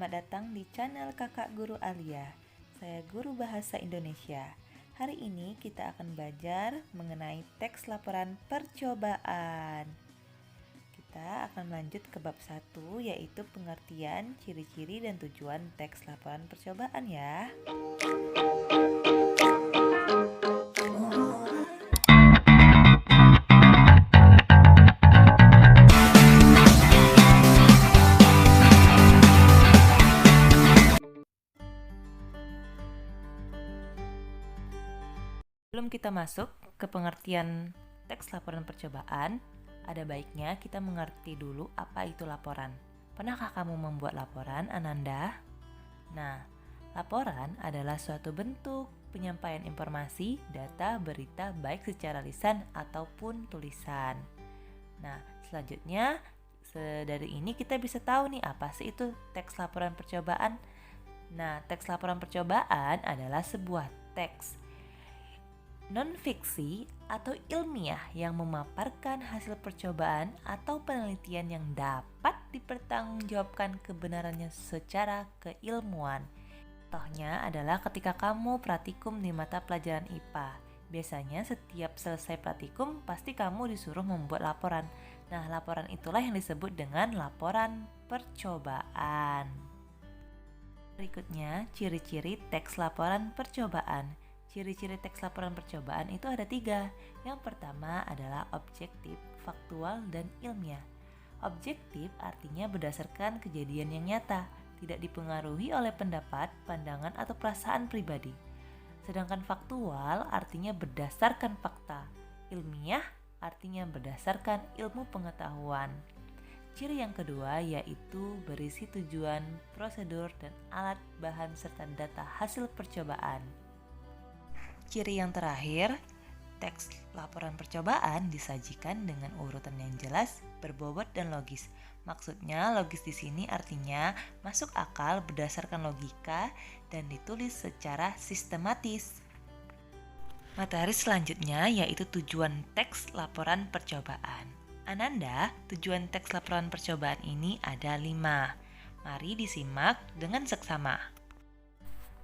Selamat datang di channel Kakak Guru Alia. Saya Guru Bahasa Indonesia. Hari ini kita akan belajar mengenai teks laporan percobaan. Kita akan lanjut ke bab 1, yaitu pengertian, ciri-ciri, dan tujuan teks laporan percobaan ya. Sebelum kita masuk ke pengertian teks laporan percobaan, ada baiknya kita mengerti dulu apa itu laporan. Pernahkah kamu membuat laporan, Ananda? Nah, laporan adalah suatu bentuk penyampaian informasi, data, berita baik secara lisan ataupun tulisan. Nah, selanjutnya dari ini kita bisa tahu nih apa sih itu teks laporan percobaan. Nah, teks laporan percobaan adalah sebuah teks non-fiksi atau ilmiah yang memaparkan hasil percobaan atau penelitian yang dapat dipertanggungjawabkan kebenarannya secara keilmuan. Contohnya adalah ketika kamu praktikum di mata pelajaran IPA. Biasanya setiap selesai praktikum pasti kamu disuruh membuat laporan. Nah, laporan itulah yang disebut dengan laporan percobaan. Berikutnya, ciri-ciri teks laporan percobaan. Ciri-ciri teks laporan percobaan itu ada 3. Yang pertama adalah objektif, faktual, dan ilmiah. Objektif artinya berdasarkan kejadian yang nyata, tidak dipengaruhi oleh pendapat, pandangan, atau perasaan pribadi. Sedangkan faktual artinya berdasarkan fakta. Ilmiah artinya berdasarkan ilmu pengetahuan. Ciri yang kedua yaitu berisi tujuan, prosedur, dan alat bahan serta data hasil percobaan. Ciri yang terakhir, teks laporan percobaan disajikan dengan urutan yang jelas, berbobot, dan logis. Maksudnya, logis di sini artinya masuk akal berdasarkan logika dan ditulis secara sistematis. Materi selanjutnya yaitu tujuan teks laporan percobaan. Ananda, tujuan teks laporan percobaan ini ada 5. Mari disimak dengan seksama.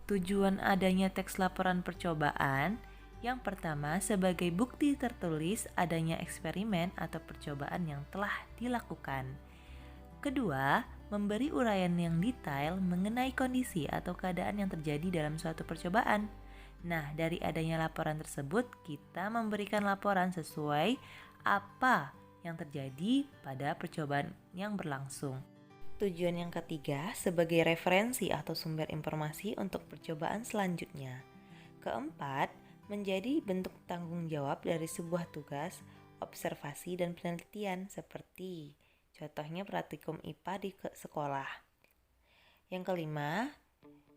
Tujuan adanya teks laporan percobaan, yang pertama sebagai bukti tertulis adanya eksperimen atau percobaan yang telah dilakukan. Kedua, memberi uraian yang detail mengenai kondisi atau keadaan yang terjadi dalam suatu percobaan. Nah, dari adanya laporan tersebut, kita memberikan laporan sesuai apa yang terjadi pada percobaan yang berlangsung. Tujuan yang ketiga sebagai referensi atau sumber informasi untuk percobaan selanjutnya. Keempat, menjadi bentuk tanggung jawab dari sebuah tugas, observasi, dan penelitian seperti contohnya praktikum IPA di sekolah. Yang kelima,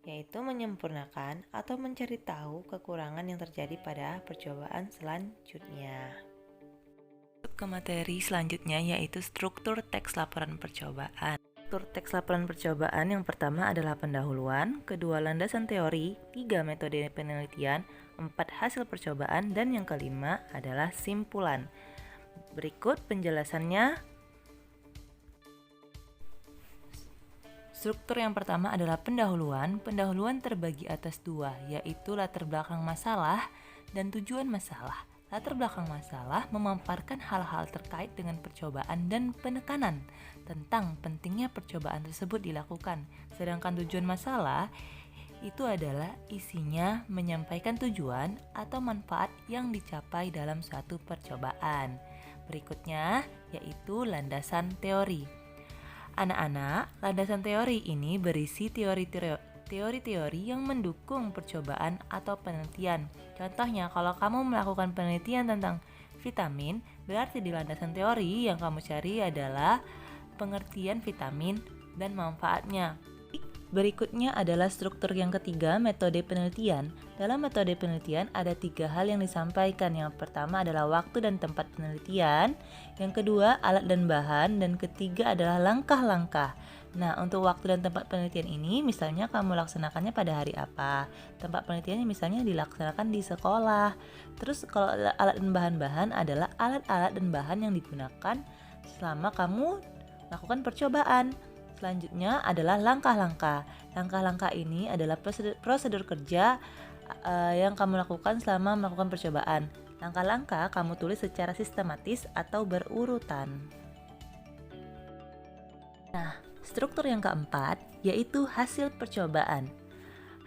yaitu menyempurnakan atau mencari tahu kekurangan yang terjadi pada percobaan selanjutnya. Ke materi selanjutnya yaitu struktur teks laporan percobaan. Struktur teks laporan percobaan yang pertama adalah pendahuluan, kedua landasan teori, 3 metode penelitian, 4 hasil percobaan, dan yang kelima adalah simpulan. Berikut penjelasannya. Struktur yang pertama adalah pendahuluan. Pendahuluan terbagi atas 2, yaitu latar belakang masalah dan tujuan masalah. Latar belakang masalah memaparkan hal-hal terkait dengan percobaan dan penekanan tentang pentingnya percobaan tersebut dilakukan. Sedangkan tujuan masalah itu adalah isinya menyampaikan tujuan atau manfaat yang dicapai dalam suatu percobaan. Berikutnya yaitu landasan teori. Anak-anak, landasan teori ini berisi teori-teori yang mendukung percobaan atau penelitian. Contohnya, kalau kamu melakukan penelitian tentang vitamin, berarti di landasan teori yang kamu cari adalah pengertian vitamin dan manfaatnya. Berikutnya adalah struktur yang ketiga, metode penelitian. Dalam metode penelitian ada 3 hal yang disampaikan. Yang pertama adalah waktu dan tempat penelitian, yang kedua alat dan bahan, dan ketiga adalah langkah-langkah. Nah, untuk waktu dan tempat penelitian ini, misalnya kamu laksanakannya pada hari apa? Tempat penelitiannya misalnya dilaksanakan di sekolah. Terus kalau alat dan bahan-bahan adalah alat-alat dan bahan yang digunakan selama kamu lakukan percobaan. Selanjutnya adalah langkah-langkah. Langkah-langkah ini adalah prosedur kerja yang kamu lakukan selama melakukan percobaan. Langkah-langkah kamu tulis secara sistematis atau berurutan. Nah, struktur yang keempat yaitu hasil percobaan.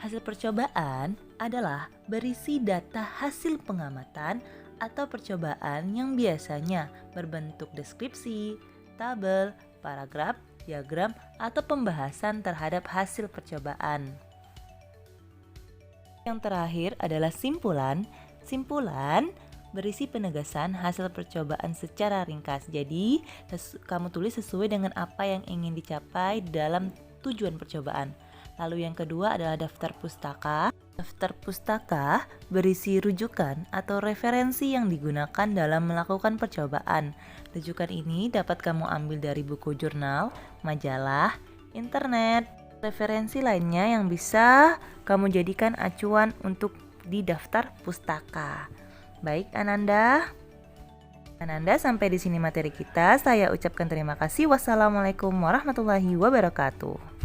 Hasil percobaan adalah berisi data hasil pengamatan atau percobaan yang biasanya berbentuk deskripsi, tabel, paragraf, diagram, atau pembahasan terhadap hasil percobaan. Yang terakhir adalah simpulan. Simpulan berisi penegasan hasil percobaan secara ringkas. Jadi, kamu tulis sesuai dengan apa yang ingin dicapai dalam tujuan percobaan. Lalu yang kedua adalah daftar pustaka. Daftar pustaka berisi rujukan atau referensi yang digunakan dalam melakukan percobaan. Rujukan ini dapat kamu ambil dari buku jurnal, majalah, internet. Referensi lainnya yang bisa kamu jadikan acuan untuk di daftar pustaka. Baik Ananda. Ananda, sampai di sini materi kita. Saya ucapkan terima kasih. Wassalamualaikum warahmatullahi wabarakatuh.